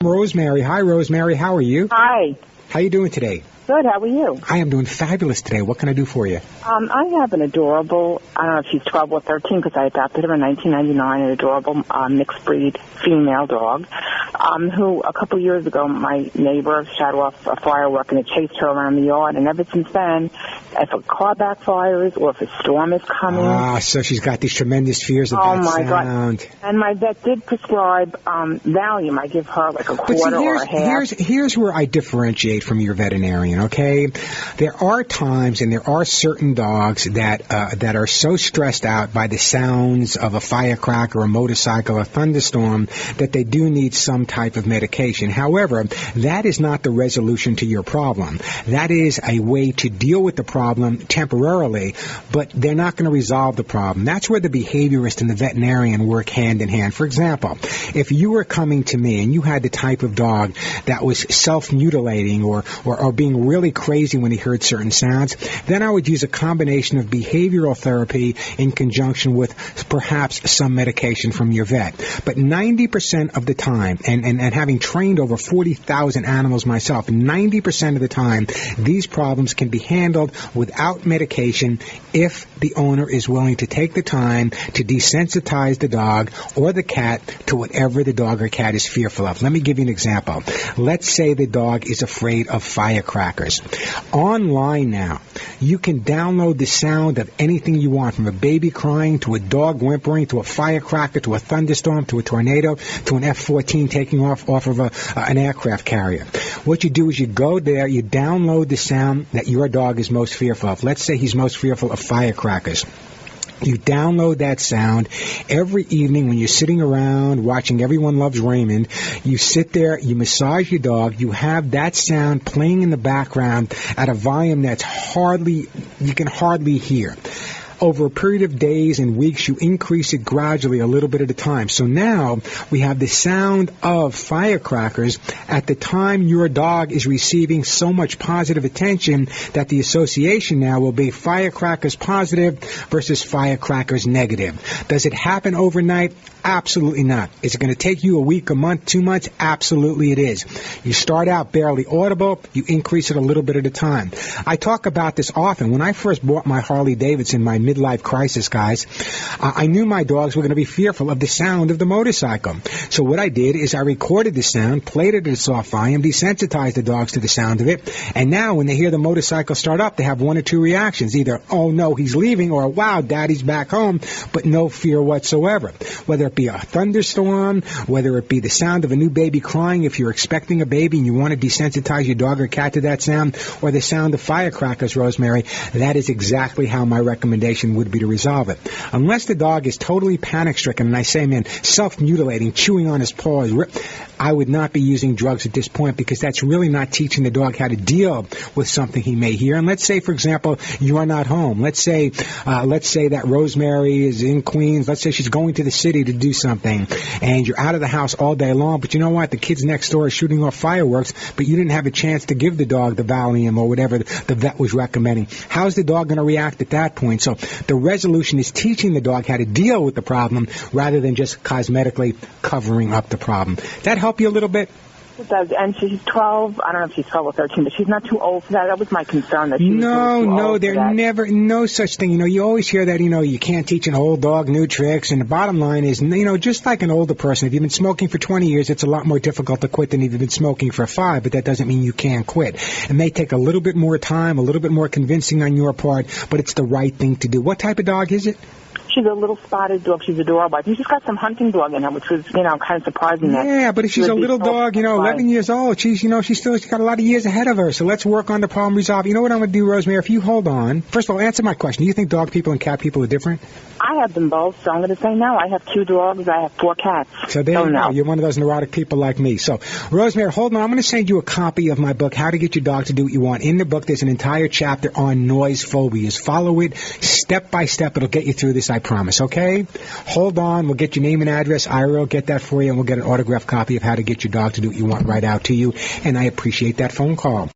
Rosemary. Hi, Rosemary. How are you? Hi. How you doing today? Good. How are you? I am doing fabulous today. What can I do for you? I have an adorable, I don't know if she's 12 or 13 because I adopted her in 1999, an adorable mixed breed female dog, who a couple years ago my neighbor shot off a firework and it chased her around the yard. And ever since then, if a car backfires or if a storm is coming. So she's got these tremendous fears of that sound. God. And my vet did prescribe Valium. I give her like a quarter or a half. Here's where I differentiate from your veterinarian, okay? There are times and there are certain dogs that are so stressed out by the sounds of a firecracker, a motorcycle, a thunderstorm that they do need some type of medication. However, that is not the resolution to your problem. That is a way to deal with the problem temporarily, but they're not going to resolve the problem. That's where the behaviorist and the veterinarian work hand in hand. For example, if you were coming to me and you had the type of dog that was self-mutilating or being really crazy when he heard certain sounds, then I would use a combination of behavioral therapy in conjunction with perhaps some medication from your vet. But 90% of the time, and having trained over 40,000 animals myself, 90% of the time, these problems can be handled without medication if the owner is willing to take the time to desensitize the dog or the cat to whatever the dog or cat is fearful of. Let me give you an example. Let's say the dog is afraid of firecrackers. Online now, you can download the sound of anything you want, from a baby crying to a dog whimpering to a firecracker to a thunderstorm to a tornado to an F-14 taking off of an aircraft carrier. What you do is you go there, you download the sound that your dog is most fearful of. Let's say he's most fearful of firecrackers. You download that sound every evening when you're sitting around watching Everyone Loves Raymond. You sit there, you massage your dog, you have that sound playing in the background at a volume that's you can hardly hear. Over a period of days and weeks, you increase it gradually a little bit at a time. So now we have the sound of firecrackers at the time your dog is receiving so much positive attention that the association now will be firecrackers positive versus firecrackers negative. Does it happen overnight? Absolutely not. Is it going to take you a week, a month, 2 months? Absolutely it is. You start out barely audible, you increase it a little bit at a time. I talk about this often. When I first bought my Harley Davidson, my midlife crisis, guys, I knew my dogs were going to be fearful of the sound of the motorcycle. So what I did is I recorded the sound, played it at a soft volume, desensitized the dogs to the sound of it, and now when they hear the motorcycle start up, they have one or two reactions. Either, oh no, he's leaving, or wow, daddy's back home, but no fear whatsoever. Whether it be a thunderstorm, whether it be the sound of a new baby crying if you're expecting a baby and you want to desensitize your dog or cat to that sound, or the sound of firecrackers, Rosemary, that is exactly how my recommendation would be to resolve it. Unless the dog is totally panic-stricken, and I say, man, self-mutilating, chewing on his paws, I would not be using drugs at this point, because that's really not teaching the dog how to deal with something he may hear. And let's say, for example, you are not home. Let's say that Rosemary is in Queens. Let's say she's going to the city to do something, and you're out of the house all day long, but you know what? The kids next door are shooting off fireworks, but you didn't have a chance to give the dog the Valium or whatever the vet was recommending. How's the dog going to react at that point? So the resolution is teaching the dog how to deal with the problem rather than just cosmetically covering up the problem. That help you a little bit? It does, and she's 12. I don't know if she's 12 or 13, but she's not too old for that. That was my concern, that she was too old for that. Never, no such thing. You always hear that, you can't teach an old dog new tricks, and the bottom line is, just like an older person, if you've been smoking for 20 years, it's a lot more difficult to quit than if you've been smoking for 5, but that doesn't mean you can't quit. It may take a little bit more time, a little bit more convincing on your part, but it's the right thing to do. What type of dog is it? She's a little spotted dog. She's adorable. I think she's got some hunting dog in her, which was, kind of surprising. Yeah, but if she's a little dog, 11 years old, she's got a lot of years ahead of her. So let's work on the problem, resolve. You know what I'm going to do, Rosemary? If you hold on, first of all, answer my question. Do you think dog people and cat people are different? I have them both, so I'm going to say no. I have 2 dogs. I have 4 cats. So there you go. You're one of those neurotic people like me. So, Rosemary, hold on. I'm going to send you a copy of my book, How to Get Your Dog to Do What You Want. In the book, there's an entire chapter on noise phobias. Follow it step by step. It'll get you through this, I promise, okay? Hold on. We'll get your name and address. Ira will get that for you, and we'll get an autographed copy of How to Get Your Dog to Do What You Want right out to you. And I appreciate that phone call.